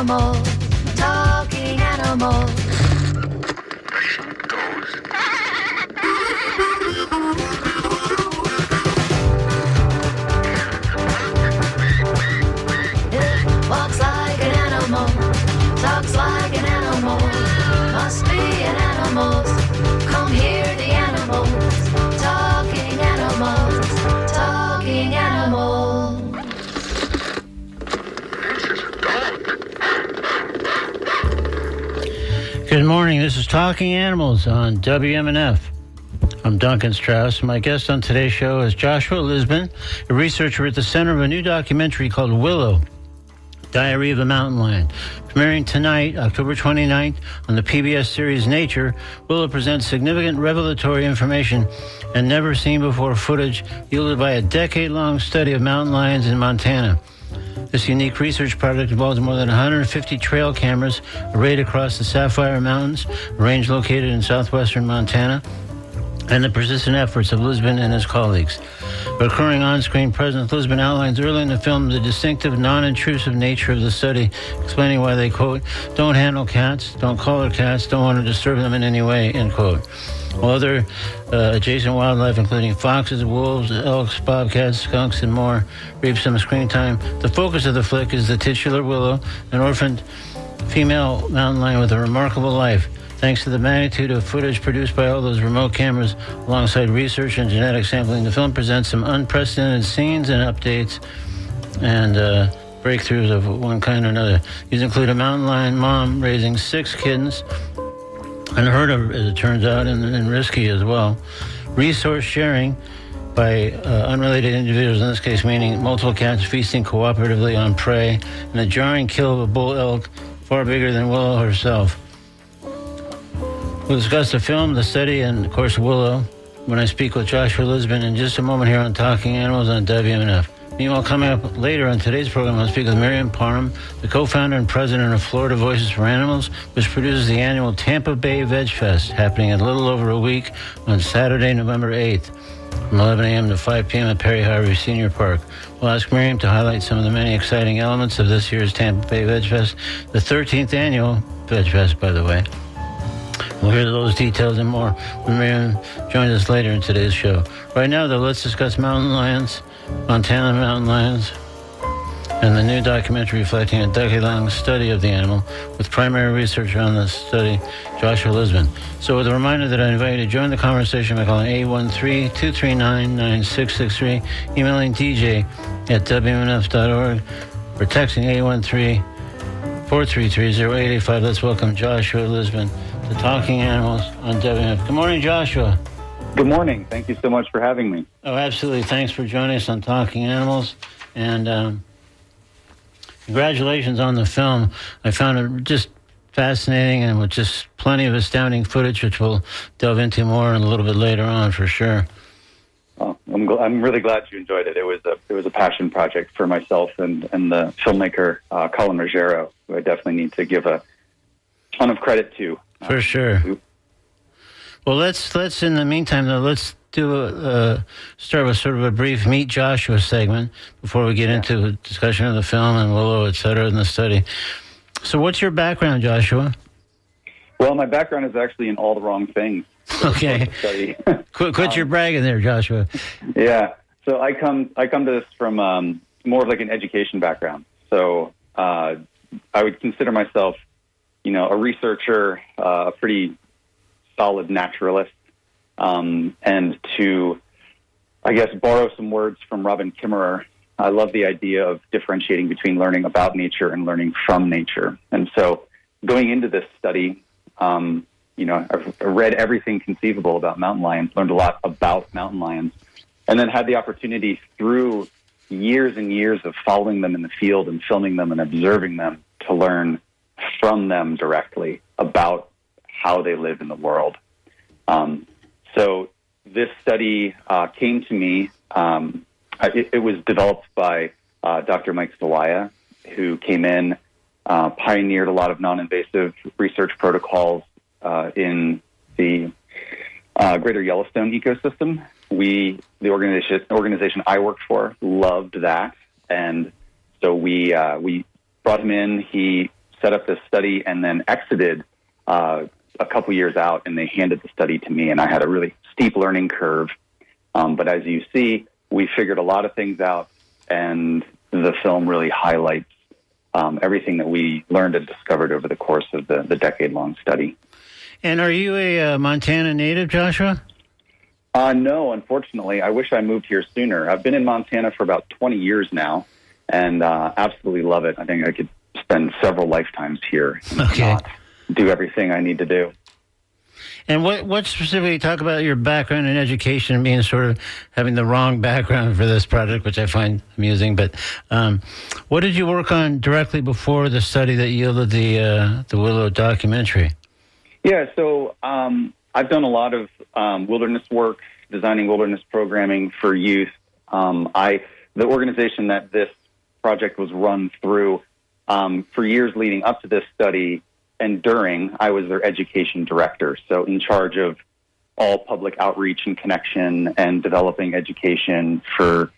animal, talking animal. It walks like an animal, talks like an animal, must be an animal. Come hear the animals, talking animals, talking animals. Good morning. This is Talking Animals on WMNF. I'm Duncan Strauss. My guest on today's show is Joshua Lisbon, a researcher at the center of a new documentary called Willow, Diary of a Mountain Lion. Premiering tonight, October 29th, on the PBS series Nature, Willow presents significant revelatory information and never-seen-before footage yielded by a decade-long study of mountain lions in Montana. This unique research project involves more than 150 trail cameras arrayed across the Sapphire Mountains, a range located in southwestern Montana, and the persistent efforts of Lisbon and his colleagues. Recurring on-screen presence, Lisbon outlines early in the film the distinctive, non-intrusive nature of the study, explaining why they, quote, don't handle cats, don't collar cats, don't want to disturb them in any way, end quote. While other adjacent wildlife, including foxes, wolves, elks, bobcats, skunks, and more, reap some screen time, the focus of the flick is the titular Willow, an orphaned female mountain lion with a remarkable life. Thanks to the magnitude of footage produced by all those remote cameras, alongside research and genetic sampling, the film presents some unprecedented scenes and updates and breakthroughs of one kind or another. These include a mountain lion mom raising 6 kittens, unheard of, as it turns out, and risky as well. Resource sharing by unrelated individuals, in this case meaning multiple cats feasting cooperatively on prey, and a jarring kill of a bull elk far bigger than Willow herself. We'll discuss the film, the study, and, of course, Willow when I speak with Joshua Lisbon in just a moment here on Talking Animals on WMNF. Meanwhile, coming up later on today's program, I'll speak with Miriam Parham, the co-founder and president of Florida Voices for Animals, which produces the annual Tampa Bay Veg Fest, happening in a little over a week on Saturday, November 8th, from 11 a.m. to 5 p.m. at Perry Harvey Senior Park. We'll ask Miriam to highlight some of the many exciting elements of this year's Tampa Bay Veg Fest, the 13th annual Veg Fest, by the way. We'll hear those details and more when Miriam joins us later in today's show. Right now, though, let's discuss mountain lions, Montana mountain lions, and the new documentary reflecting a decade-long study of the animal with primary researcher on this study, Joshua Lisbon. So with a reminder that I invite you to join the conversation by calling 813-239-9663, emailing DJ at WMNF.org, or texting 813-433-0885. Let's welcome Joshua Lisbon to Talking Animals on WMNF. Good morning, Joshua. Good morning. Thank you so much for having me. Oh, absolutely. Thanks for joining us on Talking Animals. And congratulations on the film. I found it just fascinating and with just plenty of astounding footage, which we'll delve into more a little bit later on for sure. Oh, I'm really glad you enjoyed it. It was a passion project for myself and the filmmaker, Colin Ruggiero, who I definitely need to give a ton of credit to. For sure. Well, let's in the meantime, though, let's do start with sort of a brief Meet Joshua segment before we get into a discussion of the film and Willow, et cetera, and the study. So what's your background, Joshua? Well, my background is actually in all the wrong things. Okay. Quit your bragging there, Joshua. Yeah. So I come to this from more of like an education background. So I would consider myself, a researcher, a pretty solid naturalist, and to, I guess, borrow some words from Robin Kimmerer, I love the idea of differentiating between learning about nature and learning from nature. And so going into this study, I've read everything conceivable about mountain lions, learned a lot about mountain lions, and then had the opportunity through years and years of following them in the field and filming them and observing them to learn from them directly about how they live in the world. So this study came to me. It was developed by Dr. Mike Sawaya, who came in, pioneered a lot of non-invasive research protocols in the greater Yellowstone ecosystem. The organization I worked for, loved that, and so we brought him in. He set up this study and then exited a couple years out, and they handed the study to me, and I had a really steep learning curve. But as you see, we figured a lot of things out, and the film really highlights everything that we learned and discovered over the course of the decade-long study. And are you a Montana native, Joshua? No, unfortunately. I wish I moved here sooner. I've been in Montana for about 20 years now, and absolutely love it. I think I could spend several lifetimes here and not do everything I need to do. And what specifically, talk about your background in education and being sort of having the wrong background for this project, which I find amusing. But what did you work on directly before the study that yielded the Willow documentary? Yeah, so I've done a lot of wilderness work, designing wilderness programming for youth. The organization that this project was run through for years leading up to this study and during, I was their education director, so in charge of all public outreach and connection and developing education for,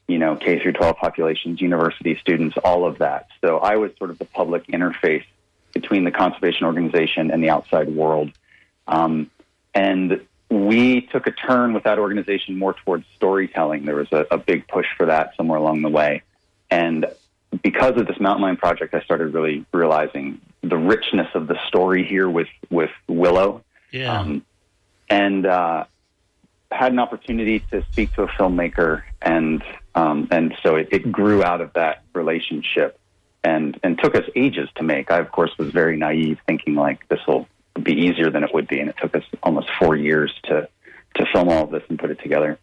K through 12 populations, university students, all of that. So I was sort of the public interface between the conservation organization and the outside world. And we took a turn with that organization more towards storytelling. There was a big push for that somewhere along the way. And because of this mountain lion project, I started really realizing the richness of the story here with Willow. Yeah. And had an opportunity to speak to a filmmaker, and so it grew out of that relationship and took us ages to make. I, of course, was very naive, thinking like this will be easier than it would be, and it took us almost 4 years to film all of this and put it together.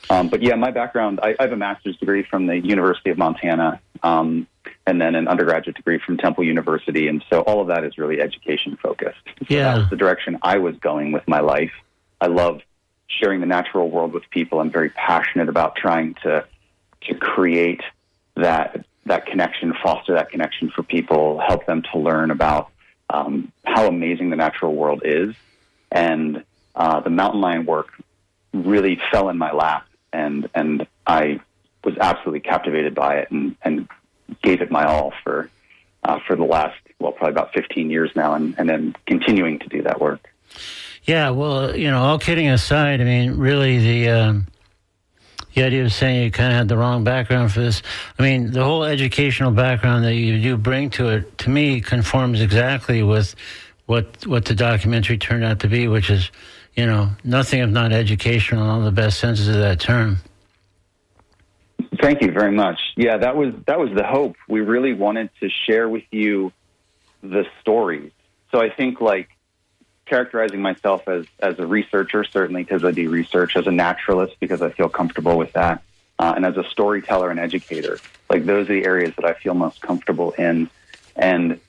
But yeah, my background, I have a master's degree from the University of Montana, and then an undergraduate degree from Temple University, and so all of that is really education focused. So that was the direction I was going with my life. I love sharing the natural world with people. I'm very passionate about trying to create that connection, foster that connection for people, help them to learn about how amazing the natural world is. And the mountain lion work really fell in my lap, and I was absolutely captivated by it and gave it my all for the last, probably about 15 years now, and then continuing to do that work. Yeah, well, all kidding aside, I mean, really the idea of saying you kind of had the wrong background for this, I mean, the whole educational background that you do bring to it, to me, conforms exactly with what the documentary turned out to be, which is, nothing if not educational in all the best senses of that term. Thank you very much. Yeah, that was the hope. We really wanted to share with you the stories. So I think, characterizing myself as a researcher, certainly because I do research, as a naturalist because I feel comfortable with that, and as a storyteller and educator. Those are the areas that I feel most comfortable in. And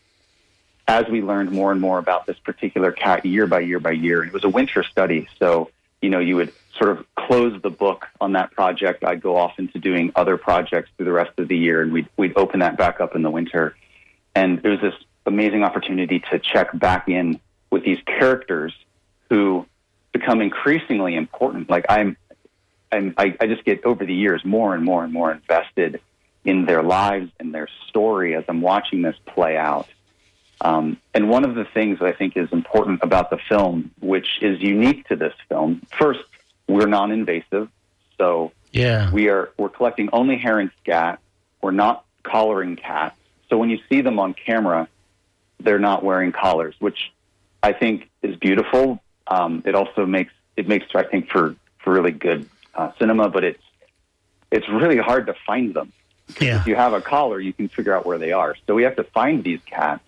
as we learned more and more about this particular cat year by year by year, it was a winter study, so, you would sort of close the book on that project. I'd go off into doing other projects through the rest of the year, and we'd open that back up in the winter. And it was this amazing opportunity to check back in with these characters who become increasingly important. I just get, over the years, more and more and more invested in their lives and their story as I'm watching this play out. And one of the things that I think is important about the film, which is unique to this film, first, we're non-invasive. So we're collecting only hair and scat. We're not collaring cats. So when you see them on camera, they're not wearing collars, which I think is beautiful. It also makes, I think, for really good cinema, but it's really hard to find them. Yeah. If you have a collar, you can figure out where they are. So we have to find these cats.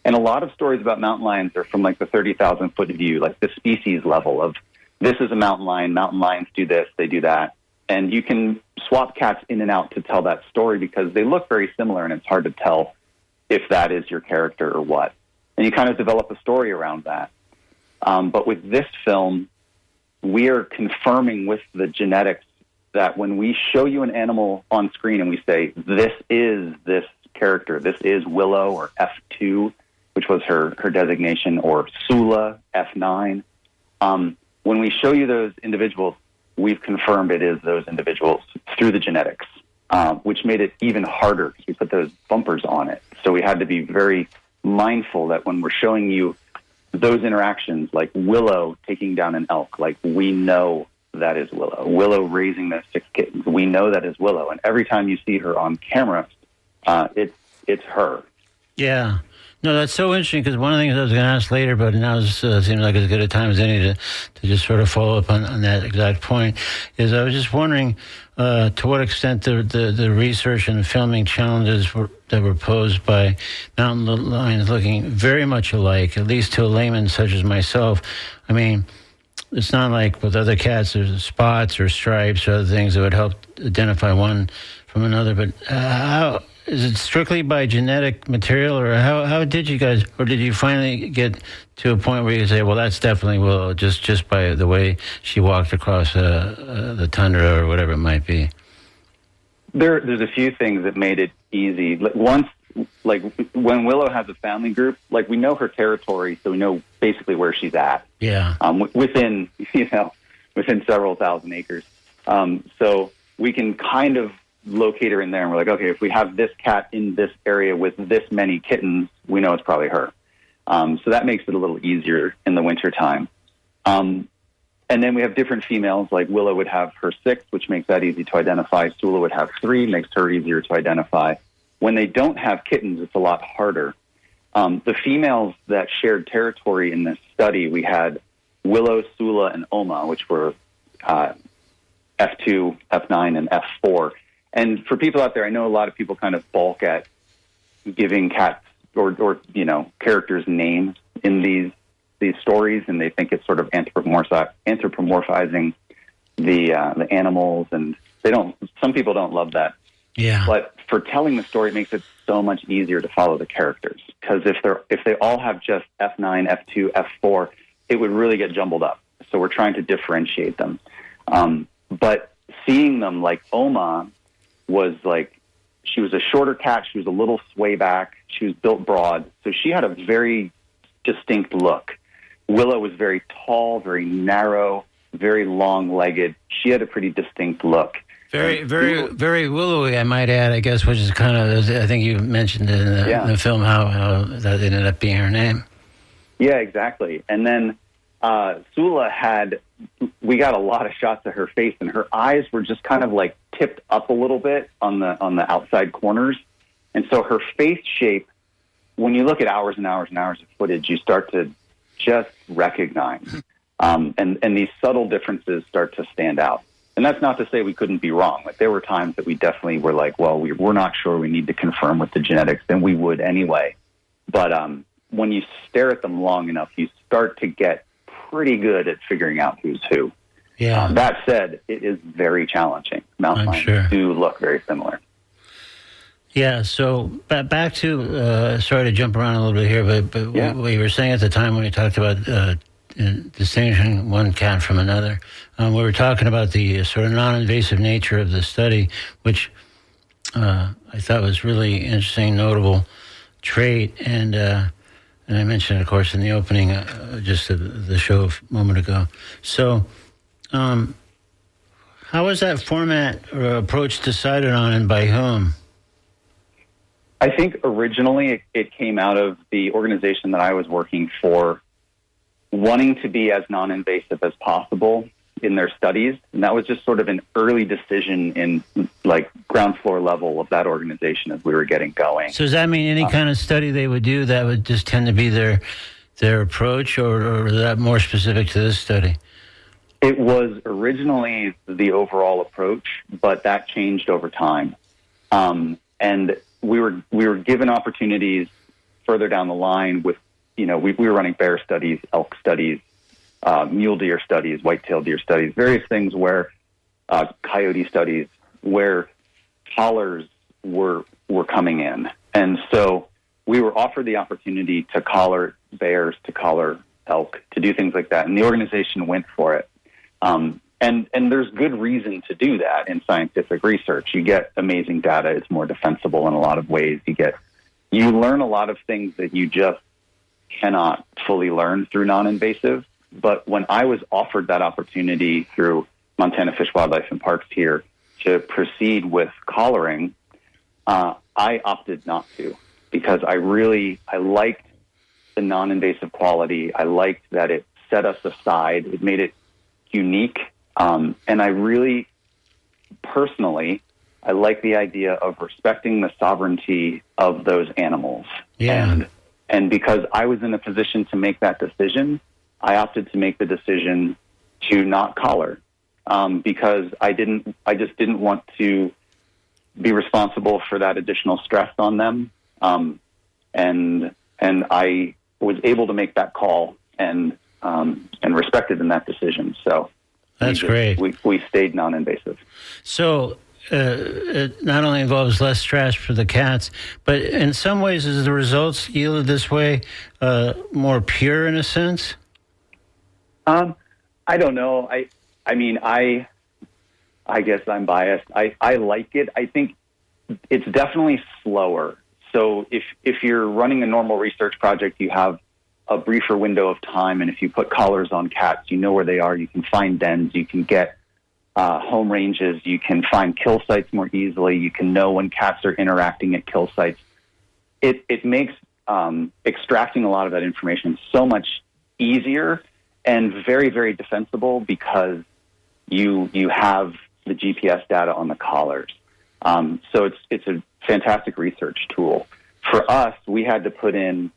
And a lot of stories about mountain lions are from the 30,000-foot view, the species level of, this is a mountain lions do this, they do that. And you can swap cats in and out to tell that story because they look very similar, and it's hard to tell if that is your character or what. And you kind of develop a story around that. But with this film, we are confirming with the genetics that when we show you an animal on screen and we say, this is this character, this is Willow or F2, which was her designation, or Sula, F9, when we show you those individuals, we've confirmed it is those individuals through the genetics, which made it even harder because we put those bumpers on it. So we had to be very mindful that when we're showing you those interactions, like Willow taking down an elk, like we know that is Willow. Willow raising those 6 kittens, we know that is Willow. And every time you see her on camera, it's her. Yeah. No, that's so interesting, because one of the things I was going to ask later, but now it seems like as good a time as any to just sort of follow up on that exact point, is I was just wondering to what extent the research and the filming challenges that were posed by mountain lions looking very much alike, at least to a layman such as myself. I mean, it's not like with other cats there's spots or stripes or other things that would help identify one from another, but how... Is it strictly by genetic material, or how did you guys, or did you finally get to a point where you say, well, that's definitely Willow, just by the way she walked across the tundra or whatever it might be? There's a few things that made it easy. Once, like when Willow has a family group, like we know her territory, so we know basically where she's at. Yeah. Within several thousand acres. So we can kind of locate her in there, and we're like, okay, if we have this cat in this area with this many kittens, we know it's probably her. So that makes it a little easier in the wintertime. And then we have different females, like Willow would have her 6, which makes that easy to identify. Sula would have 3, makes her easier to identify. When they don't have kittens, it's a lot harder. The females that shared territory in this study, we had Willow, Sula, and Oma, which were F2, F9, and F4. And for people out there, I know a lot of people kind of balk at giving cats or characters names in these stories, and they think it's sort of anthropomorphizing the animals, and some people don't love that. Yeah. But for telling the story, it makes it so much easier to follow the characters, because if they all have just F9, F2, F4, it would really get jumbled up. So we're trying to differentiate them. But seeing them, like Oma was like, she was a shorter cat. She was a little sway back. She was built broad. So she had a very distinct look. Willow was very tall, very narrow, very long-legged. She had a pretty distinct look. Very, very, very willowy, I might add, I guess, which is kind of, I think you mentioned in the film how that ended up being her name. Yeah, exactly. And then Sula we got a lot of shots of her face, and her eyes were just kind of like tipped up a little bit on the outside corners. And so her face shape, when you look at hours and hours and hours of footage, you start to just recognize. And these subtle differences start to stand out. And that's not to say we couldn't be wrong. Like, there were times that we definitely were like, well, we're not sure, we need to confirm with the genetics, and we would anyway. But when you stare at them long enough, you start to get pretty good at figuring out who's who. Yeah. That said, it is very challenging. Mountain lions do look very similar. Yeah, so back to, sorry to jump around a little bit here, but yeah. What you were saying at the time when we talked about distinguishing one cat from another, we were talking about the sort of non-invasive nature of the study, which I thought was really interesting, notable trait, and I mentioned, of course, in the opening, just the show a moment ago. So, how was that format or approach decided on, and by whom? I think originally it came out of the organization that I was working for, wanting to be as non-invasive as possible in their studies. And that was just sort of an early decision in like ground floor level of that organization as we were getting going. So does that mean any kind of study they would do, that would just tend to be their approach, or is that more specific to this study? It was originally the overall approach, but that changed over time. And we were given opportunities further down the line with, we were running bear studies, elk studies, mule deer studies, white-tailed deer studies, various things where coyote studies, where collars were coming in. And so we were offered the opportunity to collar bears, to collar elk, to do things like that. And the organization went for it. And there's good reason to do that in scientific research. You get amazing data. It's more defensible in a lot of ways. You learn a lot of things that you just cannot fully learn through non-invasive. But when I was offered that opportunity through Montana Fish, Wildlife, and Parks here to proceed with collaring, I opted not to. because I liked the non-invasive quality. I liked that it set us aside. It made it unique. And I really, personally, I like the idea of respecting the sovereignty of those animals. Yeah. And because I was in a position to make that decision, I opted to make the decision to not collar, because I just didn't want to be responsible for that additional stress on them. And I was able to make that call and respected in that decision. So that's great. We stayed non-invasive. So it not only involves less stress for the cats, but in some ways, is the results yielded this way more pure in a sense? I don't know. I mean, I guess I'm biased. I like it. I think it's definitely slower. So if you're running a normal research project, you have a briefer window of time, and if you put collars on cats, you know where they are. You can find dens. You can get home ranges. You can find kill sites more easily. You can know when cats are interacting at kill sites. It makes extracting a lot of that information so much easier and very, very defensible because you have the GPS data on the collars. So it's a fantastic research tool. For us, we had to put in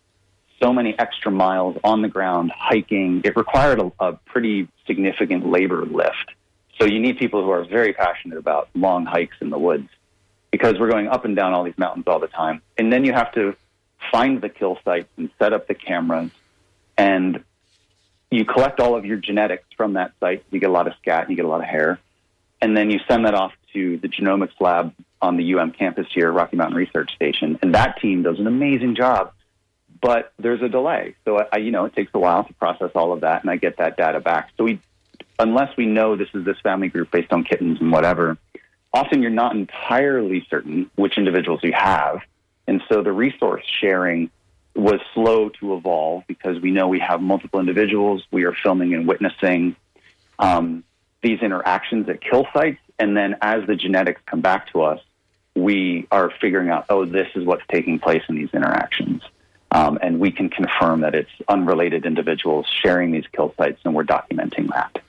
so many extra miles on the ground, hiking. It required a pretty significant labor lift. So you need people who are very passionate about long hikes in the woods because we're going up and down all these mountains all the time. And then you have to find the kill sites and set up the cameras. And you collect all of your genetics from that site. You get a lot of scat, you get a lot of hair. And then you send that off to the genomics lab on the campus here at Rocky Mountain Research Station. And that team does an amazing job. But there's a delay. So, it takes a while to process all of that, and I get that data back. So unless we know this is this family group based on kittens and whatever, often you're not entirely certain which individuals you have. And so the resource sharing was slow to evolve because we know we have multiple individuals. We are filming and witnessing these interactions at kill sites. And then as the genetics come back to us, we are figuring out, this is what's taking place in these interactions. And we can confirm that it's unrelated individuals sharing these kill sites, and we're documenting that.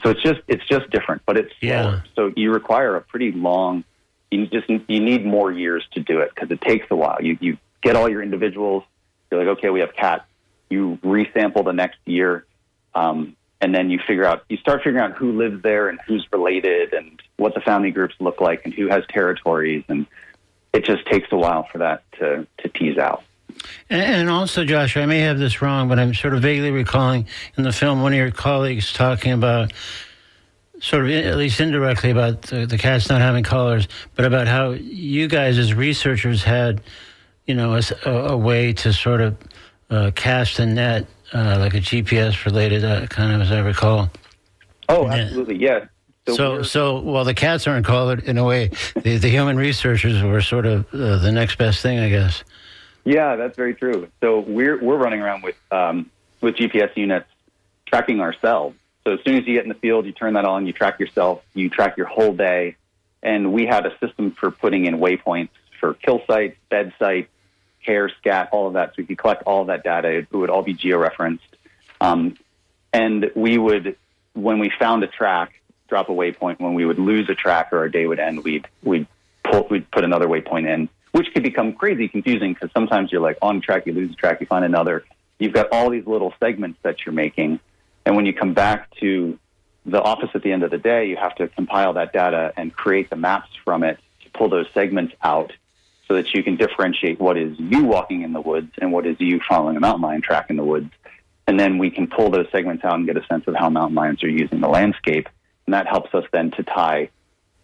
So it's just different, but it's slower. Yeah. So you require a pretty long. You need more years to do it because it takes a while. You get all your individuals. You're like, okay, we have cats. You resample the next year, and then you start figuring out who lives there and who's related and what the family groups look like and who has territories, and it just takes a while for that to tease out. And also, Josh, I may have this wrong, but I'm sort of vaguely recalling in the film one of your colleagues talking about, sort of at least indirectly, about the cats not having collars, but about how you guys as researchers had, a way to sort of cast a net, like a GPS-related kind of, as I recall. Oh, absolutely, yeah. So while the cats aren't collared, in a way, the human researchers were sort of the next best thing, I guess. Yeah, that's very true. So we're running around with GPS units tracking ourselves. So as soon as you get in the field, you turn that on, you track yourself, you track your whole day. And we had a system for putting in waypoints for kill sites, bed sites, hair, scat, all of that. So we could collect all of that data. It would all be georeferenced. And we would, when we found a track, drop a waypoint. When we would lose a track or our day would end, we'd put another waypoint in, which could become crazy confusing because sometimes you're like on track, you lose a track, you find another. You've got all these little segments that you're making. And when you come back to the office at the end of the day, you have to compile that data and create the maps from it to pull those segments out so that you can differentiate what is you walking in the woods and what is you following a mountain lion track in the woods. And then we can pull those segments out and get a sense of how mountain lions are using the landscape. And that helps us then to tie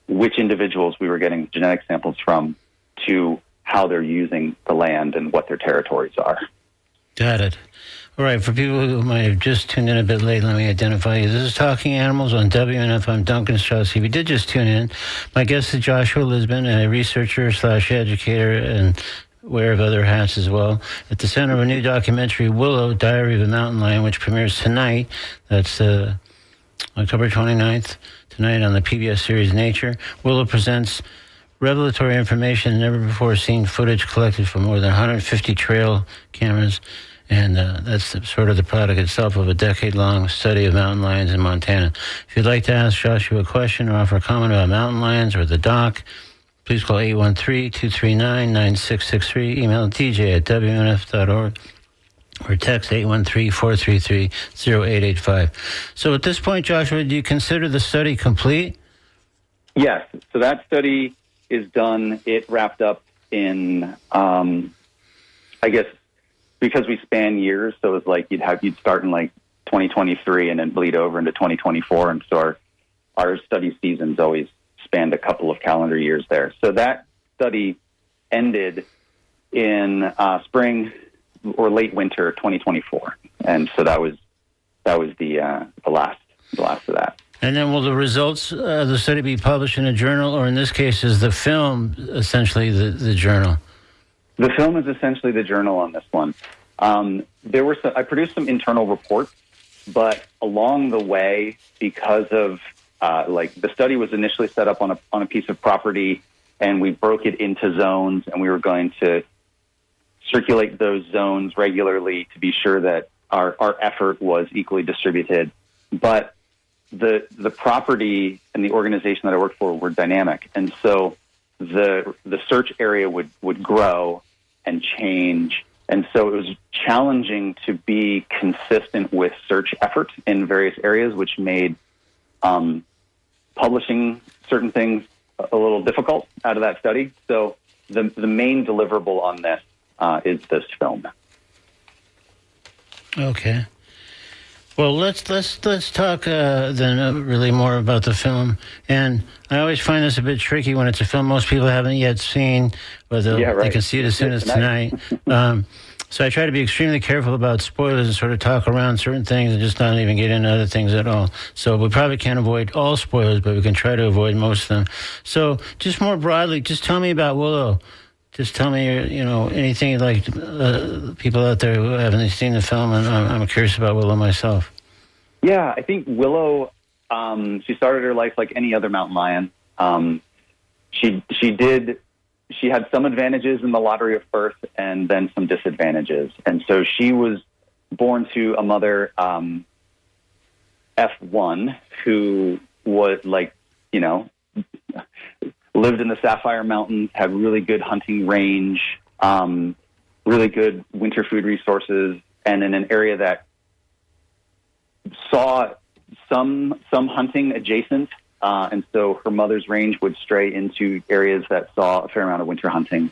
which individuals we were getting genetic samples from to how they're using the land and what their territories are. Got it. All right, for people who might have just tuned in a bit late, let me identify you. This is Talking Animals on WNF. I'm Duncan Strauss. If you did just tune in, my guest is Joshua Lisbon, a researcher/educator and wearer of other hats as well, at the center of a new documentary, Willow, Diary of a Mountain Lion, which premieres tonight. That's October 29th, tonight on the PBS series Nature. Willow presents revelatory information and never before seen footage collected from more than 150 trail cameras. And that's sort of the product itself of a decade-long study of mountain lions in Montana. If you'd like to ask Joshua a question or offer a comment about mountain lions or the doc, please call 813-239-9663, email dj@wmnf.org, or text 813-433-0885. So at this point, Joshua, do you consider the study complete? Yes. So that study is done. It wrapped up in, I guess, because we span years, so it's like you'd start in like 2023 and then bleed over into 2024, and so our study seasons always spanned a couple of calendar years there. So that study ended in spring or late winter 2024, and so that was the last of that. And then will the results of the study be published in a journal, or in this case, is the film essentially the journal? The film is essentially the journal on this one. I produced some internal reports, but along the way, because of the study was initially set up on a piece of property, and we broke it into zones, and we were going to circulate those zones regularly to be sure that our effort was equally distributed. But the property and the organization that I worked for were dynamic, and so the search area would grow and change, and so it was challenging to be consistent with search effort in various areas, which made publishing certain things a little difficult out of that study. So the main deliverable on this is this film. Okay. Well, let's talk then really more about the film. And I always find this a bit tricky when it's a film most people haven't yet seen, but they can see it as soon as tonight. So I try to be extremely careful about spoilers and sort of talk around certain things and just not even get into other things at all. So we probably can't avoid all spoilers, but we can try to avoid most of them. So just more broadly, just tell me about Willow. Just tell me, anything like people out there who haven't seen the film, and I'm curious about Willow myself. Yeah, I think Willow, she started her life like any other mountain lion. She had some advantages in the lottery of birth and then some disadvantages. And so she was born to a mother, F1, who was lived in the Sapphire Mountains, had really good hunting range, really good winter food resources, and in an area that saw some hunting adjacent. And so her mother's range would stray into areas that saw a fair amount of winter hunting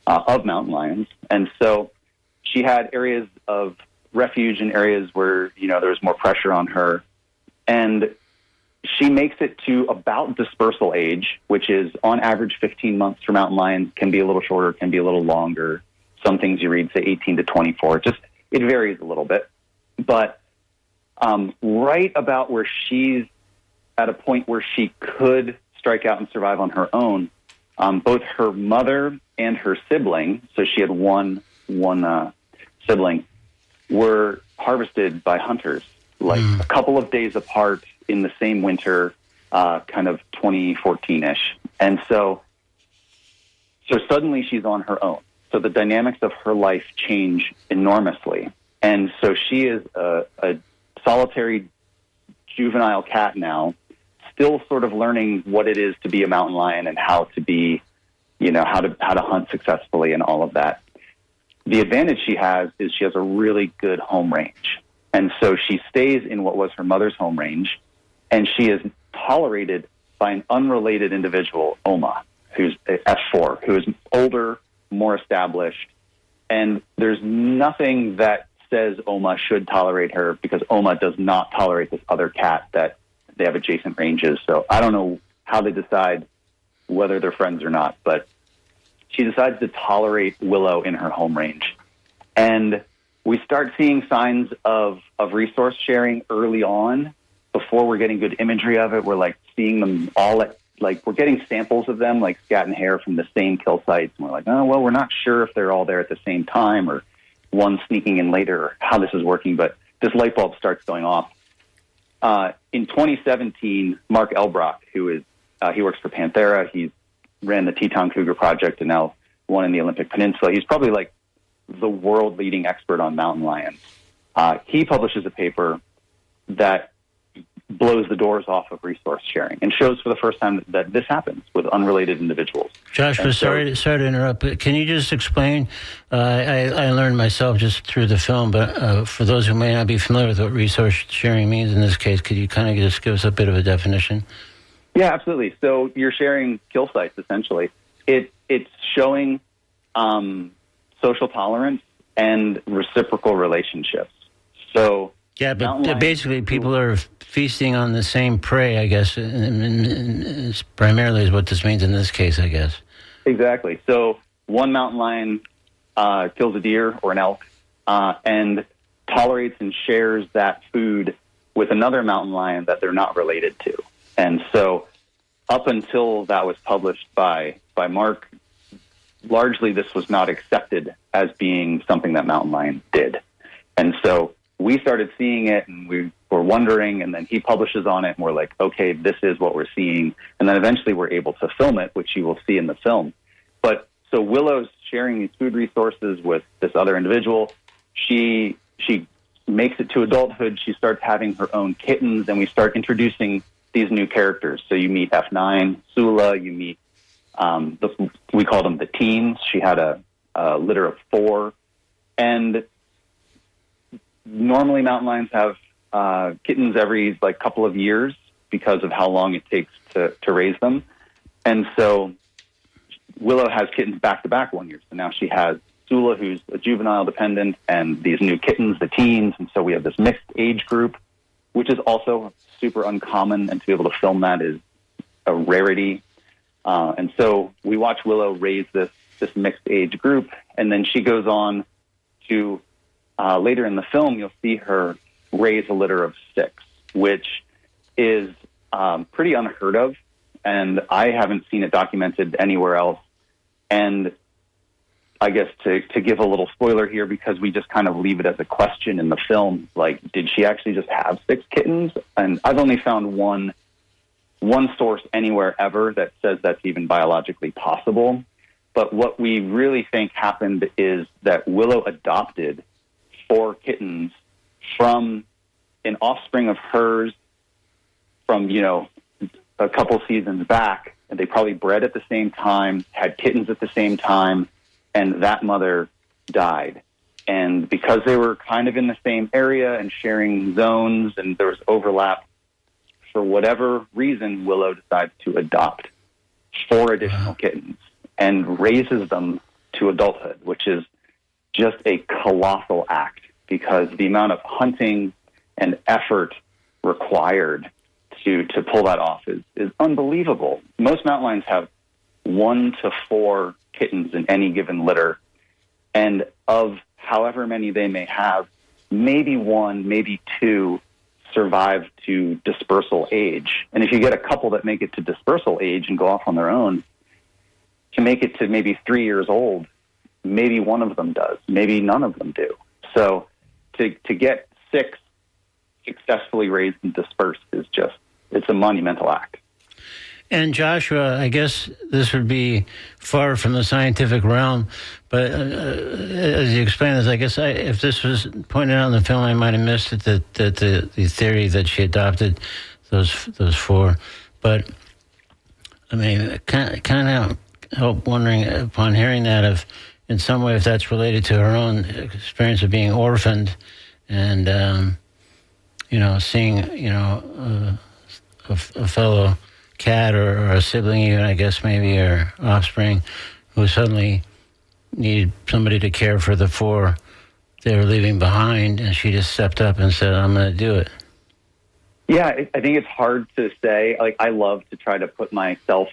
of mountain lions. And so she had areas of refuge and areas where, there was more pressure on her. And she makes it to about dispersal age, which is on average 15 months for mountain lions, can be a little shorter, can be a little longer. Some things you read say 18 to 24. It varies a little bit. But right about where she's at a point where she could strike out and survive on her own, both her mother and her sibling, so she had one sibling, were harvested by hunters, a couple of days apart in the same winter, kind of 2014-ish. And so suddenly she's on her own. So the dynamics of her life change enormously. And so she is a solitary juvenile cat now, still sort of learning what it is to be a mountain lion and how to be, how to hunt successfully and all of that. The advantage she has is she has a really good home range. And so she stays in what was her mother's home range, and she is tolerated by an unrelated individual, Oma, who's F4, who is older, more established. And there's nothing that says Oma should tolerate her, because Oma does not tolerate this other cat that they have adjacent ranges. So I don't know how they decide whether they're friends or not, but she decides to tolerate Willow in her home range. And we start seeing signs of resource sharing early on before we're getting good imagery of it. We're seeing them all we're getting samples of them, like scat and hare, from the same kill sites. And we're like, oh, well, we're not sure if they're all there at the same time or one sneaking in later or how this is working. But this light bulb starts going off. In 2017, Mark Elbrock, who is, he works for Panthera. He's ran the Teton Cougar Project and now one in the Olympic Peninsula. He's probably like the world leading expert on mountain lions. He publishes a paper that blows the doors off of resource sharing and shows for the first time that this happens with unrelated individuals. Joshua, sorry to interrupt, but can you just explain? I learned myself just through the film, but for those who may not be familiar with what resource sharing means in this case, could you kind of just give us a bit of a definition? Yeah, absolutely. So you're sharing kill sites, essentially. It's showing social tolerance and reciprocal relationships. So yeah, but basically people are feasting on the same prey, I guess, and primarily is what this means in this case, I guess. Exactly. So one mountain lion kills a deer or an elk and tolerates and shares that food with another mountain lion that they're not related to. And so up until that was published by Mark, largely this was not accepted as being something that mountain lions did. And so we started seeing it and we were wondering, and then he publishes on it and we're like, okay, this is what we're seeing. And then eventually we're able to film it, which you will see in the film. But so Willow's sharing these food resources with this other individual. She makes it to adulthood. She starts having her own kittens and we start introducing these new characters. So you meet F9, Sula, you meet, we call them the teens. She had a litter of 4. And normally mountain lions have kittens every couple of years because of how long it takes to raise them. And so Willow has kittens back to back 1 year. So now she has Sula, who's a juvenile dependent, and these new kittens, the teens. And so we have this mixed age group, which is also super uncommon. And to be able to film that is a rarity. And so we watch Willow raise this mixed age group. And then she goes on to, later in the film, you'll see her raise a litter of 6, which is pretty unheard of. And I haven't seen it documented anywhere else. And I guess to give a little spoiler here, because we just kind of leave it as a question in the film, like, did she actually just have 6 kittens? And I've only found one source anywhere ever that says that's even biologically possible. But what we really think happened is that Willow adopted 4 kittens from an offspring of hers from, a couple seasons back, and they probably bred at the same time, had kittens at the same time, and that mother died. And because they were kind of in the same area and sharing zones and there was overlap, for whatever reason, Willow decides to adopt 4 additional kittens and raises them to adulthood, which is just a colossal act because the amount of hunting and effort required to pull that off is unbelievable. Most mountain lions have 1 to 4 kittens in any given litter, and of however many they may have, maybe 1, maybe 2 survive to dispersal age. And if you get a couple that make it to dispersal age and go off on their own, to make it to maybe 3 years old, maybe 1 of them does, maybe none of them do. So to get 6 successfully raised and dispersed is just, it's a monumental act. And Joshua, I guess this would be far from the scientific realm, but as you explain this, I guess if this was pointed out in the film, I might have missed it, that the theory that she adopted those 4. But I mean, kind of help wondering upon hearing that if in some way if that's related to her own experience of being orphaned and seeing a fellow cat or a sibling even, I guess maybe, or offspring who suddenly needed somebody to care for the 4 they were leaving behind, and she just stepped up and said, I'm going to do it. Yeah, I think it's hard to say. Like, I love to try to put myself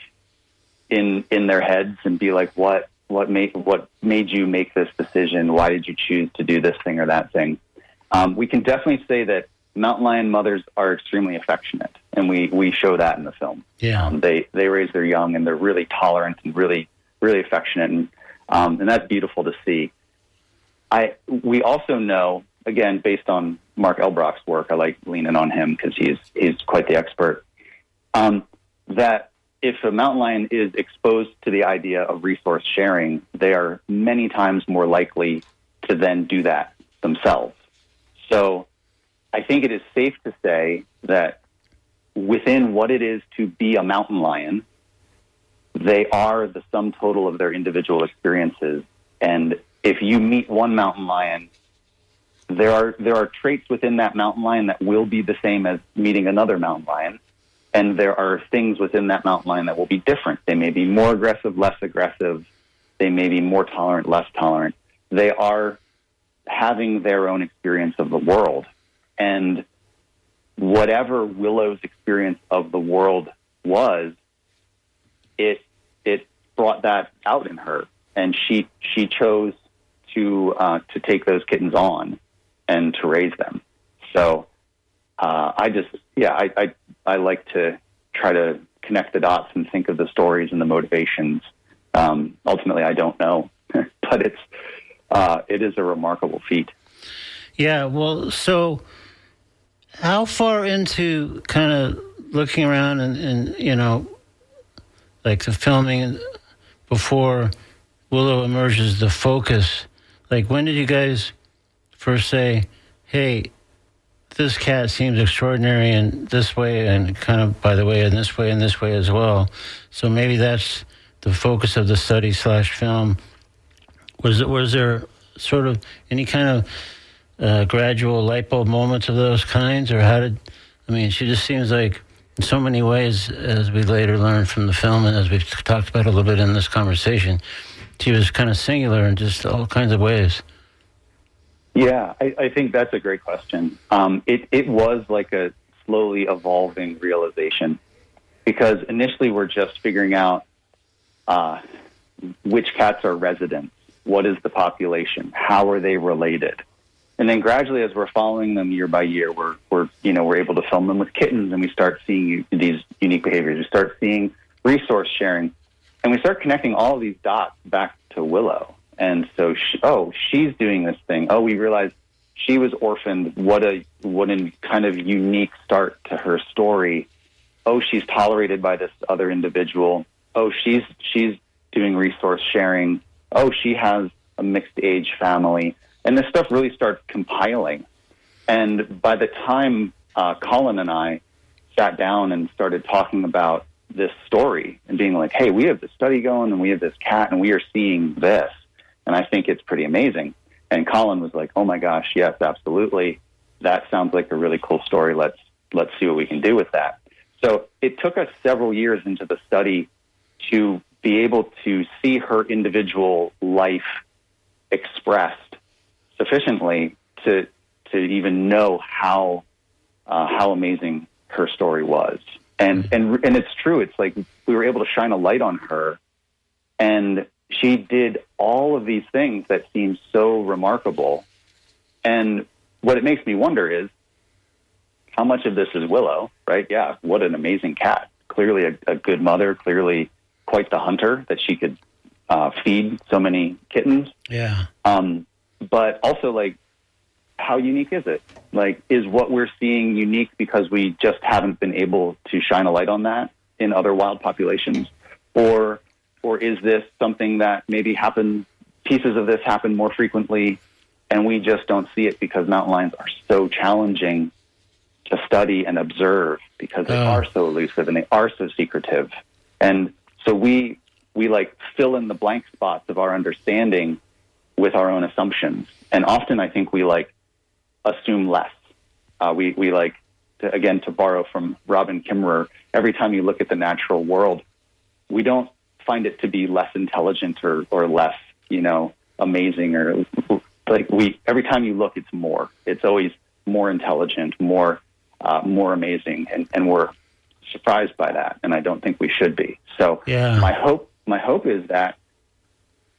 in their heads and be like, what made you make this decision? Why did you choose to do this thing or that thing? We can definitely say that mountain lion mothers are extremely affectionate, and we show that in the film. Yeah, they raise their young, and they're really tolerant and really, really affectionate, and that's beautiful to see. We also know, again, based on Mark Elbrock's work, I like leaning on him because he's quite the expert, that if a mountain lion is exposed to the idea of resource sharing, they are many times more likely to then do that themselves. So I think it is safe to say that within what it is to be a mountain lion, they are the sum total of their individual experiences. And if you meet one mountain lion, there are traits within that mountain lion that will be the same as meeting another mountain lion. And there are things within that mountain lion that will be different. They may be more aggressive, less aggressive. They may be more tolerant, less tolerant. They are having their own experience of the world. And whatever Willow's experience of the world was, it brought that out in her. And she chose to take those kittens on and to raise them. So I like to try to connect the dots and think of the stories and the motivations. Ultimately, I don't know, but it is a remarkable feat. Yeah, well, so how far into kind of looking around and you know, like the filming before Willow emerges the focus, like when did you guys first say, hey, this cat seems extraordinary in this way and kind of, by the way, in this way and this way as well. So maybe that's the focus of the study / film. Was there sort of any kind of gradual light bulb moments of those kinds? Or she just seems like in so many ways, as we later learned from the film and as we've talked about a little bit in this conversation, she was kind of singular in just all kinds of ways. Yeah, I think that's a great question. It was like a slowly evolving realization, because initially we're just figuring out which cats are residents, what is the population, how are they related, and then gradually, as we're following them year by year, we're able to film them with kittens, and we start seeing these unique behaviors. We start seeing resource sharing, and we start connecting all of these dots back to Willow. And so, she's doing this thing. Oh, we realize she was orphaned. What a kind of unique start to her story. Oh, she's tolerated by this other individual. Oh, she's doing resource sharing. Oh, she has a mixed age family. And this stuff really starts compiling. And by the time Colin and I sat down and started talking about this story and being like, hey, we have this study going and we have this cat and we are seeing this. And I think it's pretty amazing. And Colin was like, oh my gosh, yes, absolutely. That sounds like a really cool story. Let's see what we can do with that. So it took us several years into the study to be able to see her individual life expressed sufficiently to even know how amazing her story was. And it's true. It's like we were able to shine a light on her, and she did all of these things that seem so remarkable. And what it makes me wonder is how much of this is Willow, right? Yeah, what an amazing cat. Clearly a good mother, clearly quite the hunter that she could feed so many kittens. Yeah. But also, like, how unique is it? Like, is what we're seeing unique because we just haven't been able to shine a light on that in other wild populations? Or is this something that maybe pieces of this happen more frequently and we just don't see it because mountain lions are so challenging to study and observe because they are so elusive and they are so secretive. And so we like fill in the blank spots of our understanding with our own assumptions. And often I think we like assume less. We like, to borrow from Robin Kimmerer, every time you look at the natural world, we don't find it to be less intelligent or less, amazing, or like every time you look, it's more. It's always more intelligent, more amazing, and we're surprised by that. And I don't think we should be. So my hope is that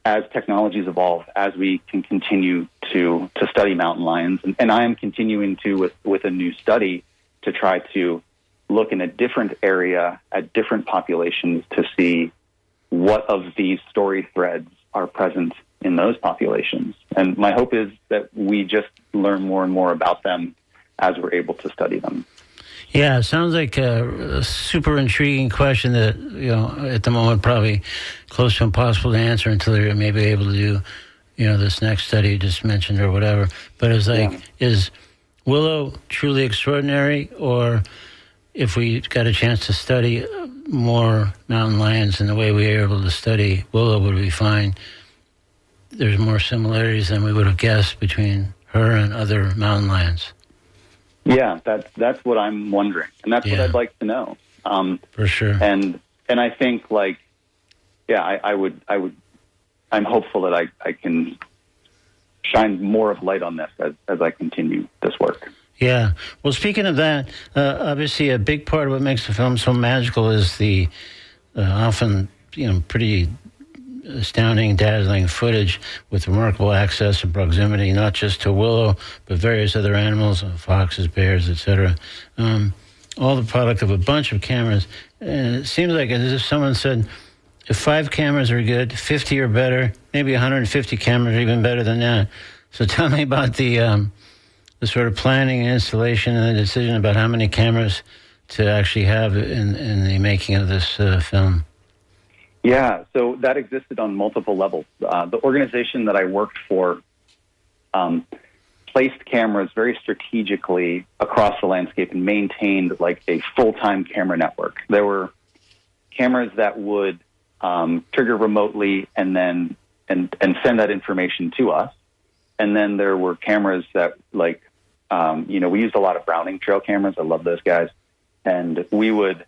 as technologies evolve, as we can continue to study mountain lions, and I am continuing to with a new study to try to look in a different area at different populations to see what of these story threads are present in those populations. And my hope is that we just learn more and more about them as we're able to study them. Yeah, it sounds like a super intriguing question that, at the moment probably close to impossible to answer until you're maybe able to do, this next study you just mentioned or whatever. But it's like, is Willow truly extraordinary, or if we got a chance to study more mountain lions in the way we were able to study Willow, would we find there's more similarities than we would have guessed between her and other mountain lions? Yeah, that's what I'm wondering, and that's what I'd like to know. For sure. And I think I'm hopeful that I can shine more of light on this as I continue this work. Yeah. Well, speaking of that, obviously a big part of what makes the film so magical is the often, pretty astounding, dazzling footage with remarkable access and proximity, not just to Willow, but various other animals, foxes, bears, etc. All the product of a bunch of cameras. And it seems like as if someone said, if 5 cameras are good, 50 are better, maybe 150 cameras are even better than that. So tell me about the sort of planning and installation and the decision about how many cameras to actually have in the making of this film. Yeah, so that existed on multiple levels. The organization that I worked for placed cameras very strategically across the landscape and maintained like a full-time camera network. There were cameras that would trigger remotely and then and send that information to us. And then there were cameras that we used a lot of Browning trail cameras. I love those guys. And we would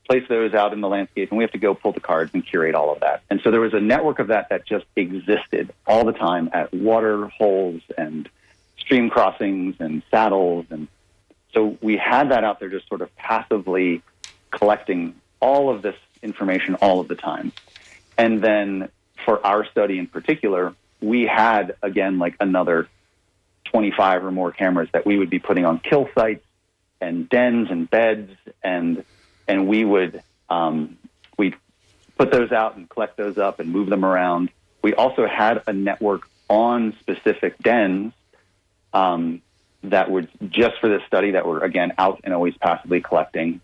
place those out in the landscape, and we have to go pull the cards and curate all of that. And so there was a network of that just existed all the time at water holes and stream crossings and saddles. And so we had that out there just sort of passively collecting all of this information all of the time. And then for our study in particular, we had, again, like another 25 or more cameras that we would be putting on kill sites and dens and beds, and we would we'd put those out and collect those up and move them around. We also had a network on specific dens that were just for this study that were, again, out and always passively collecting.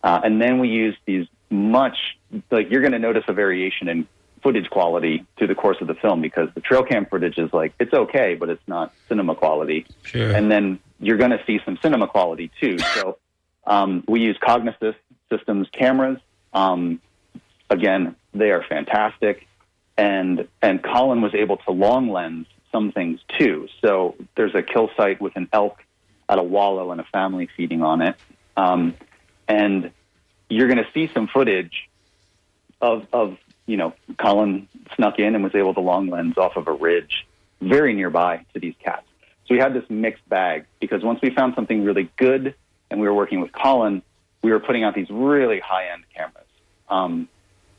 And then we used these you're going to notice a variation in footage quality through the course of the film because the trail cam footage is it's okay, but it's not cinema quality. Sure. And then you're going to see some cinema quality too. So we use Cognisys Systems cameras. Again, they are fantastic. And Colin was able to long lens some things too. So there's a kill site with an elk at a wallow and a family feeding on it. And you're going to see some footage of Colin snuck in and was able to long lens off of a ridge very nearby to these cats. So we had this mixed bag because once we found something really good and we were working with Colin, we were putting out these really high-end cameras.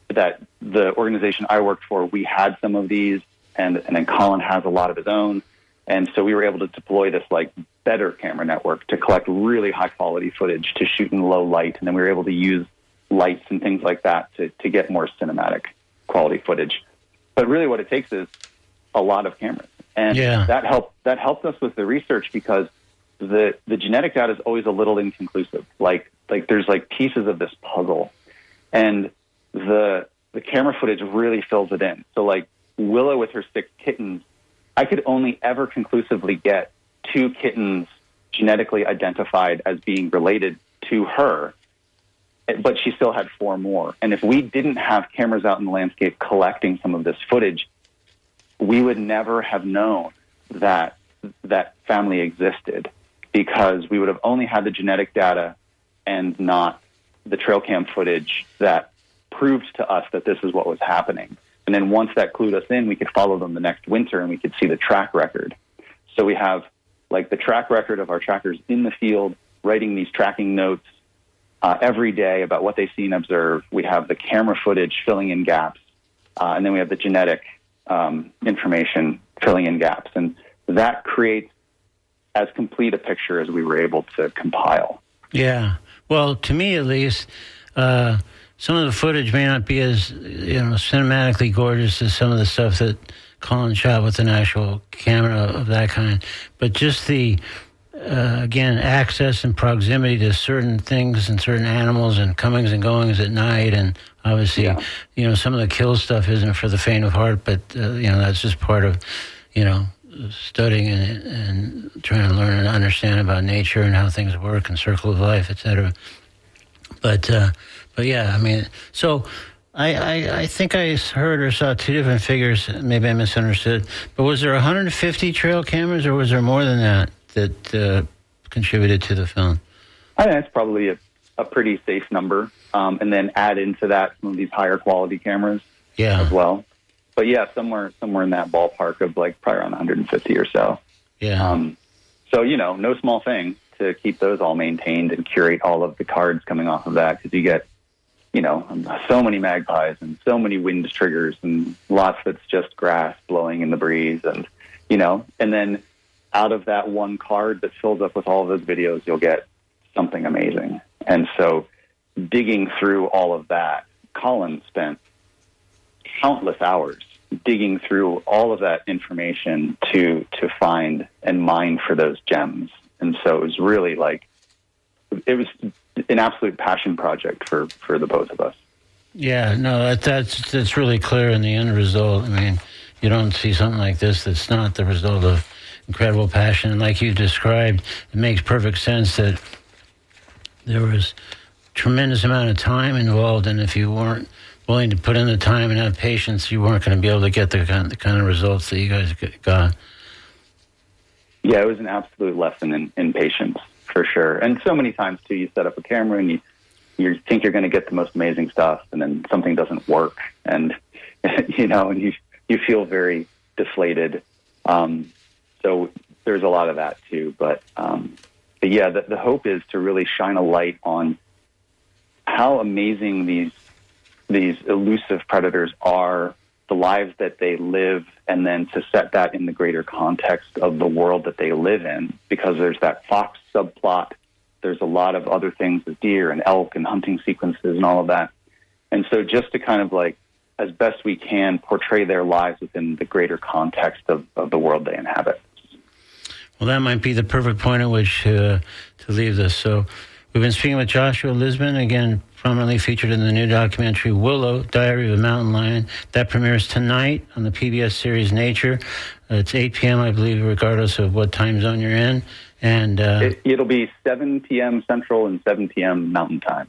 That the organization I worked for, we had some of these, and then Colin has a lot of his own. And so we were able to deploy this better camera network to collect really high-quality footage to shoot in low light. And then we were able to use lights and things like that to get more cinematic quality footage. But really what it takes is a lot of cameras. And that helped us with the research because the genetic data is always a little inconclusive. There's pieces of this puzzle. And the camera footage really fills it in. So Willow with her 6 kittens, I could only ever conclusively get 2 kittens genetically identified as being related to her, but she still had 4 more. And if we didn't have cameras out in the landscape collecting some of this footage, we would never have known that that family existed because we would have only had the genetic data and not the trail cam footage that proved to us that this is what was happening. And then once that clued us in, we could follow them the next winter and we could see the track record. So we have the track record of our trackers in the field, writing these tracking notes every day about what they see and observe. We have the camera footage filling in gaps. And then we have the genetic information filling in gaps. And that creates as complete a picture as we were able to compile. Yeah. Well, to me at least, some of the footage may not be as cinematically gorgeous as some of the stuff that Colin shot with an actual camera of that kind, but just the again, access and proximity to certain things and certain animals and comings and goings at night. And obviously, some of the kill stuff isn't for the faint of heart, but, that's just part of, studying and trying to learn and understand about nature and how things work and circle of life, et cetera. But yeah, I mean, so I think I heard or saw two different figures. Maybe I misunderstood. But was there 150 trail cameras, or was there more than that contributed to the film? I think that's probably a pretty safe number. And then add into that some of these higher quality cameras as well. But yeah, somewhere in that ballpark of like probably around 150 or so. Yeah. So, no small thing to keep those all maintained and curate all of the cards coming off of that, because you get, so many magpies and so many wind triggers and lots that's just grass blowing in the breeze. And, and then out of that one card that fills up with all of those videos, you'll get something amazing. And so digging through all of that, Colin spent countless hours digging through all of that information to find and mine for those gems. And so it was really it was an absolute passion project for the both of us. Yeah, no, that's really clear in the end result. I mean, you don't see something like this that's not the result of incredible passion. And like you described, it makes perfect sense that there was tremendous amount of time involved, and if you weren't willing to put in the time and have patience, you weren't going to be able to get the kind of results that you guys got. Yeah, it was an absolute lesson in patience, for sure. And so many times, too, you set up a camera and you think you're going to get the most amazing stuff, and then something doesn't work, and, and you feel very deflated. So there's a lot of that, too. But yeah, the hope is to really shine a light on how amazing these elusive predators are, the lives that they live, and then to set that in the greater context of the world that they live in, because there's that fox subplot. There's a lot of other things with deer and elk and hunting sequences and all of that. And so just to kind of as best we can, portray their lives within the greater context of the world they inhabit. Well, that might be the perfect point at which to leave this. So we've been speaking with Joshua Lisbon, again, prominently featured in the new documentary Willow, Diary of a Mountain Lion. That premieres tonight on the PBS series Nature. It's 8 p.m., I believe, regardless of what time zone you're in. And it'll be 7 p.m. Central and 7 p.m. Mountain Time.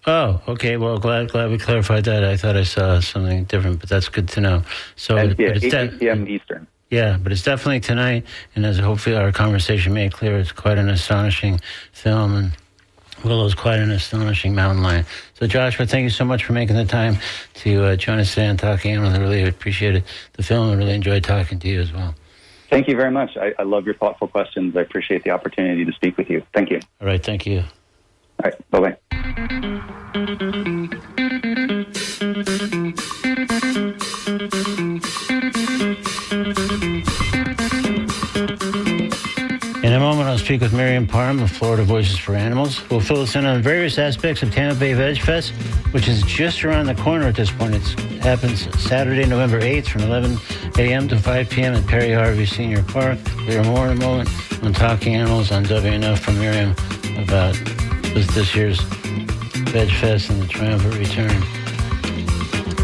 Oh, okay. Well, glad we clarified that. I thought I saw something different, but that's good to know. So, and, yeah, 8 p.m. Eastern. Yeah, but it's definitely tonight, and as hopefully our conversation made clear, it's quite an astonishing film, and Willow's quite an astonishing mountain lion. So, Joshua, thank you so much for making the time to join us today on Talking Animals. I really appreciated the film and really enjoyed talking to you as well. Thank you very much. I love your thoughtful questions. I appreciate the opportunity to speak with you. Thank you. All right, thank you. All right, bye-bye. In a moment, I'll speak with Miriam Parham of Florida Voices for Animals, who will fill us in on various aspects of Tampa Bay Veg Fest, which is just around the corner at this point. It happens Saturday, November 8th from 11 a.m. to 5 p.m. at Perry Harvey Senior Park. We'll hear more in a moment on Talking Animals on WNF from Miriam about this year's Veg Fest and the triumphant return.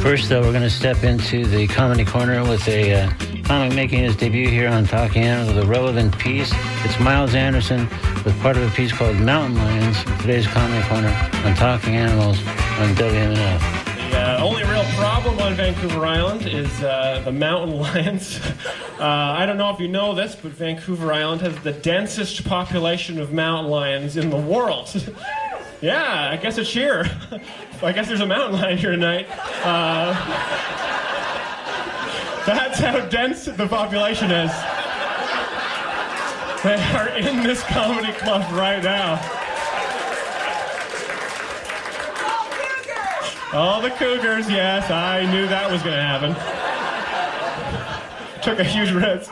First, though, we're going to step into the Comedy Corner with a comic making his debut here on Talking Animals with a relevant piece. It's Miles Anderson with part of a piece called Mountain Lions in today's Comedy Corner on Talking Animals on WMNF. The only real problem on Vancouver Island is the mountain lions. I don't know if you know this, but Vancouver Island has the densest population of mountain lions in the world. Yeah, I guess it's here. I guess there's a mountain lion here tonight. That's how dense the population is. They are in this comedy club right now. All the cougars, yes, I knew that was going to happen. Took a huge risk.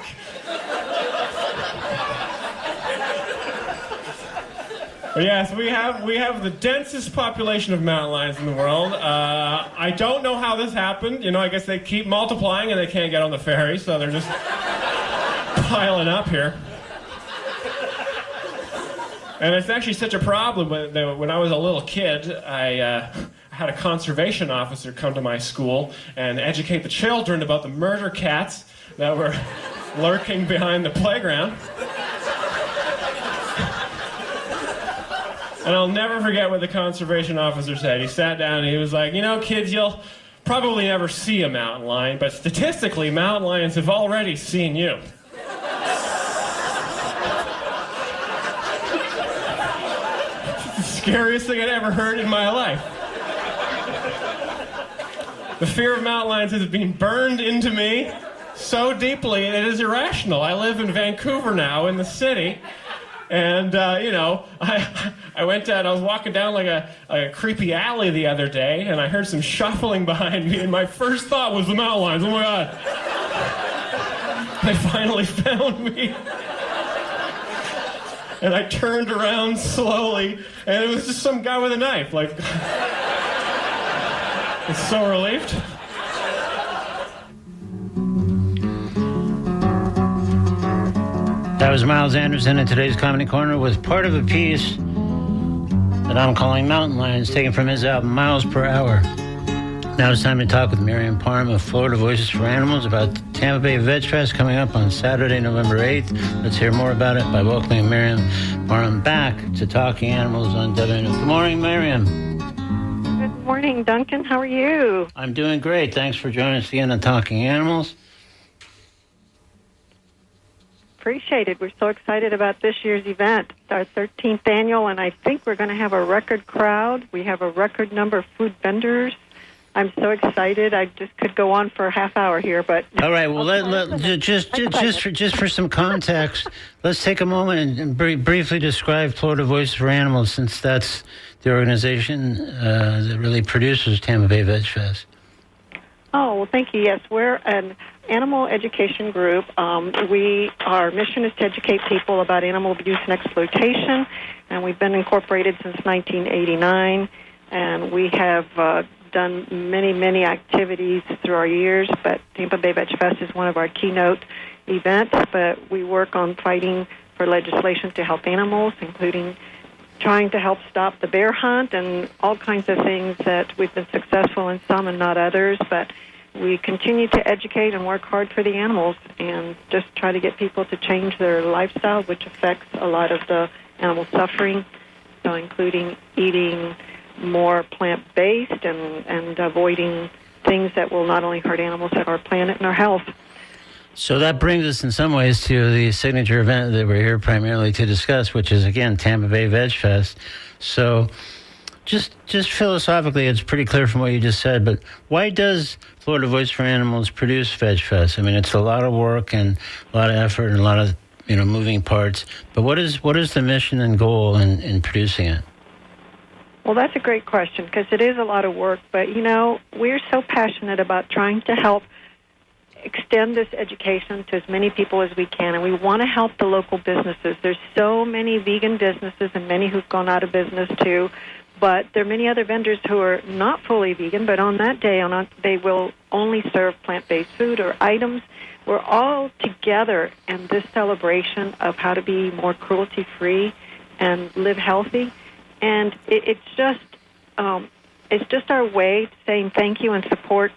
But yes, we have the densest population of mountain lions in the world. I don't know how this happened. I guess they keep multiplying and they can't get on the ferry, so they're just piling up here. And it's actually such a problem that when I was a little kid, I had a conservation officer come to my school and educate the children about the murder cats that were lurking behind the playground. And I'll never forget what the conservation officer said. He sat down and he was like, you know, kids, you'll probably never see a mountain lion, but statistically, mountain lions have already seen you. Scariest thing I'd ever heard in my life. The fear of mountain lions has been burned into me so deeply, and it is irrational. I live in Vancouver now, in the city, and, I went down, I was walking down like a creepy alley the other day, and I heard some shuffling behind me, and my first thought was the mountain lions. Oh, my God. They finally found me. And I turned around slowly, and it was just some guy with a knife. Like, I was so relieved. That was Miles Anderson in today's Comedy Corner with part of a piece that I'm calling Mountain Lions, taken from his album Miles Per Hour. Now it's time to talk with Miriam Parham of Florida Voices for Animals about the Tampa Bay Veg Fest coming up on Saturday, November 8th. Let's hear more about it by welcoming Miriam Parham back to Talking Animals on WNF. Good morning, Miriam. Good morning, Duncan. How are you? I'm doing great. Thanks for joining us again on Talking Animals. Appreciate it. We're so excited about this year's event. It's our 13th annual, and I think we're going to have a record crowd. We have a record number of food vendors. I'm so excited. I just could go on for a half hour here, but all right. Well, just for some context, let's take a moment and briefly describe Florida Voices for Animals, since that's the organization that really produces Tampa Bay Veg Fest. Oh, well, thank you. Yes, we're an animal education group. Our mission is to educate people about animal abuse and exploitation, and we've been incorporated since 1989, and we have done many, many activities through our years, but Tampa Bay Veg Fest is one of our keynote events. But we work on fighting for legislation to help animals, including trying to help stop the bear hunt and all kinds of things that we've been successful in some and not others. But we continue to educate and work hard for the animals and just try to get people to change their lifestyle, which affects a lot of the animal suffering, so including eating more plant-based and avoiding things that will not only hurt animals but our planet and our health. So that brings us in some ways to the signature event that we're here primarily to discuss, which is, again, Tampa Bay Veg Fest. So just philosophically, it's pretty clear from what you just said, but why does Florida Voice for Animals produce Veg Fest? I mean, it's a lot of work and a lot of effort and a lot of moving parts, but what is the mission and goal in producing it? Well, that's a great question, because it is a lot of work, but, we're so passionate about trying to help extend this education to as many people as we can, and we want to help the local businesses. There's so many vegan businesses and many who've gone out of business too, but there are many other vendors who are not fully vegan, but on that day they will only serve plant-based food or items. We're all together in this celebration of how to be more cruelty-free and live healthy. And it's just our way of saying thank you and support,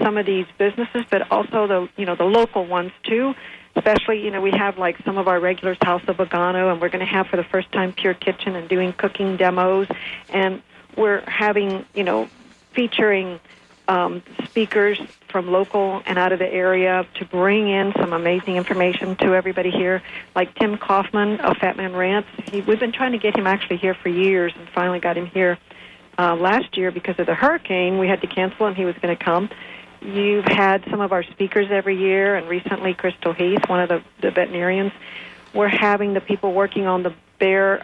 some of these businesses, but also the local ones too. Especially, we have like some of our regulars, House of Vegano, and we're going to have for the first time Pure Kitchen and doing cooking demos, and we're having featuring speakers from local and out of the area to bring in some amazing information to everybody here, like Tim Kaufman of Fat Man Rants. We've been trying to get him actually here for years and finally got him here last year because of the hurricane. We had to cancel and he was going to come. You've had some of our speakers every year, and recently Crystal Heath, one of the veterinarians. We're having the people working on the bear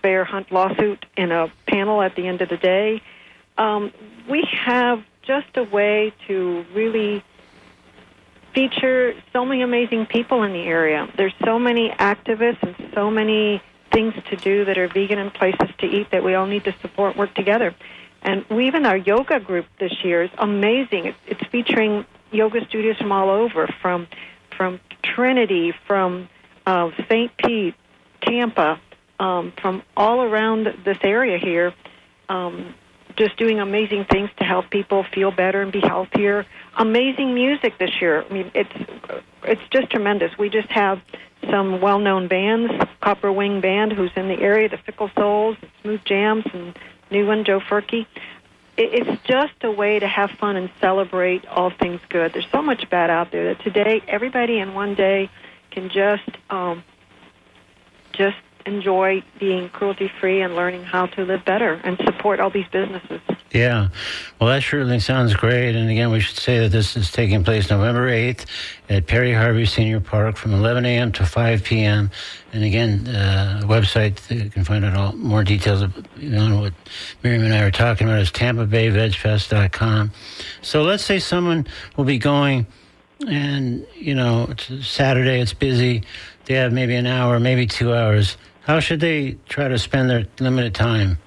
bear hunt lawsuit in a panel at the end of the day. We have just a way to really feature so many amazing people in the area. There's so many activists and so many things to do that are vegan and places to eat that we all need to support, work together. And even our yoga group this year is amazing. It's featuring yoga studios from all over, from Trinity, from St. Pete, Tampa, from all around this area here, just doing amazing things to help people feel better and be healthier. Amazing music this year. I mean, it's just tremendous. We just have some well-known bands, Copper Wing Band, who's in the area, the Fickle Souls, Smooth Jams, and new one, Joe Furkey. It's just a way to have fun and celebrate all things good. There's so much bad out there that today everybody in one day can just enjoy being cruelty-free and learning how to live better and support all these businesses. Yeah. Well, that certainly sounds great. And again, we should say that this is taking place November 8th at Perry Harvey Senior Park from 11 a.m. to 5 p.m. And again, website, you can find out all more details of what Miriam and I are talking about is TampaBayVegFest.com. So let's say someone will be going and, it's Saturday, it's busy. They have maybe an hour, maybe 2 hours. How should they try to spend their limited time?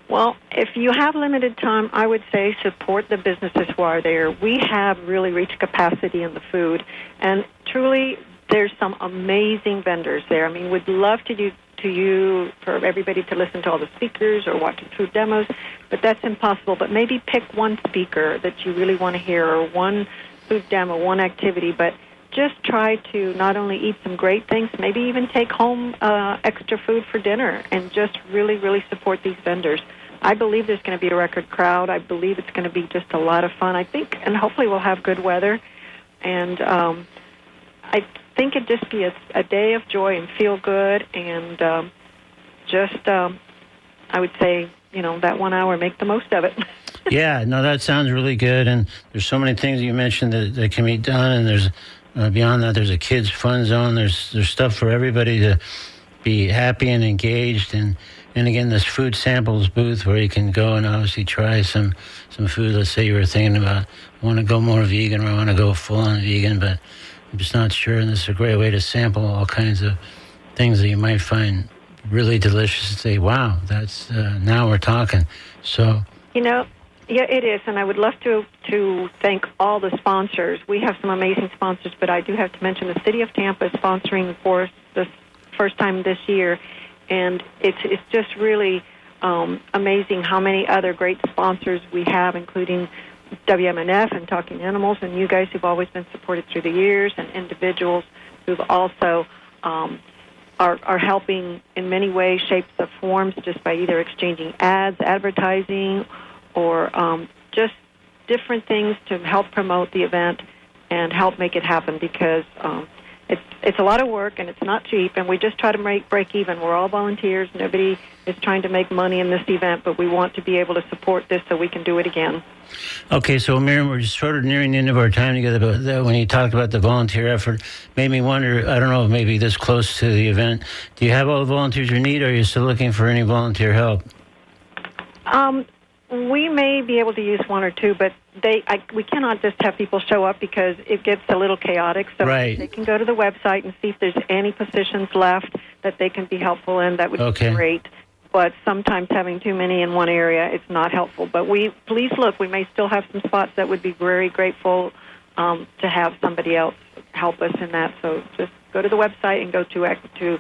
Well, if you have limited time, I would say support the businesses who are there. We have really reached capacity in the food, and truly there's some amazing vendors there. I mean, we'd love for everybody to listen to all the speakers or watch the food demos, but that's impossible. But maybe pick one speaker that you really want to hear or one food demo, one activity, but just try to not only eat some great things, maybe even take home extra food for dinner and just really, really support these vendors. I believe there's going to be a record crowd. I believe it's going to be just a lot of fun, I think, and hopefully we'll have good weather. And I think it'd just be a day of joy and feel good and I would say, that 1 hour, make the most of it. Yeah, no, that sounds really good. And there's so many things you mentioned that can be done. And there's beyond that, there's a kids' fun zone. There's stuff for everybody to be happy and engaged. And again, this food samples booth where you can go and obviously try some food. Let's say you were thinking about, I want to go more vegan or I want to go full-on vegan, but I'm just not sure. And this is a great way to sample all kinds of things that you might find really delicious and say, wow, that's now we're talking. So, yeah, it is, and I would love to thank all the sponsors. We have some amazing sponsors, but I do have to mention the City of Tampa is sponsoring for us the first time this year, and it's just really amazing how many other great sponsors we have, including WMNF and Talking Animals, and you guys who've always been supported through the years, and individuals who've also are helping in many ways, shapes, or forms, just by either exchanging ads, advertising, or just different things to help promote the event and help make it happen, because it's a lot of work and it's not cheap, and we just try to break even. We're all volunteers. Nobody is trying to make money in this event, but we want to be able to support this so we can do it again. Okay, so Miriam, we're just sort of nearing the end of our time together, but when you talked about the volunteer effort, made me wonder, I don't know, maybe this close to the event, do you have all the volunteers you need, or are you still looking for any volunteer help? We may be able to use one or two, but we cannot just have people show up because it gets a little chaotic. So right. They can go to the website and see if there's any positions left that they can be helpful in. That would be great. But sometimes having too many in one area, it's not helpful. But please look. We may still have some spots that would be very grateful to have somebody else help us in that. So just go to the website and go to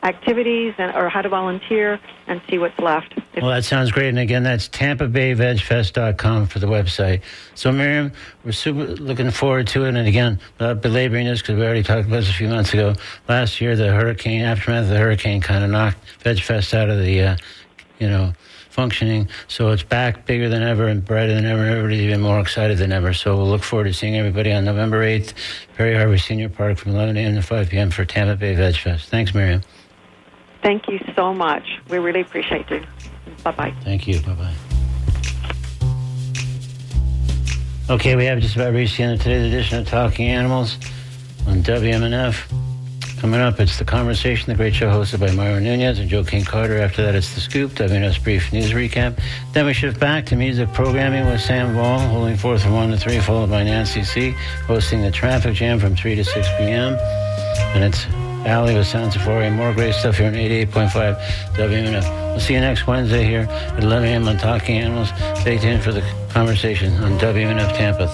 activities or how to volunteer and see what's left. Well, that sounds great. And again, that's TampaBayVegFest.com for the website. So, Miriam, we're super looking forward to it. And again, without belaboring this, because we already talked about this a few months ago, last year, the aftermath of the hurricane kind of knocked VegFest out of the, functioning. So it's back bigger than ever and brighter than ever. Everybody's even more excited than ever. So we'll look forward to seeing everybody on November 8th, Perry Harvey Senior Park from 11 a.m. to 5 p.m. for Tampa Bay VegFest. Thanks, Miriam. Thank you so much. We really appreciate you. Bye-bye. Thank you. Bye-bye. Okay, we have just about reached the end of today's edition of Talking Animals on WMNF. Coming up, it's The Conversation, the great show hosted by Myra Nunez and Joe King Carter. After that, it's The Scoop, WNF's brief news recap. Then we shift back to music programming with Sam Vaughn, holding forth from 1 to 3, followed by Nancy C., hosting the Traffic Jam from 3 to 6 p.m. And it's Allie with Sound Safari and more great stuff here on 88.5 WMNF. We'll see you next Wednesday here at 11 a.m. on Talking Animals. Stay tuned for The Conversation on WMNF Tampa.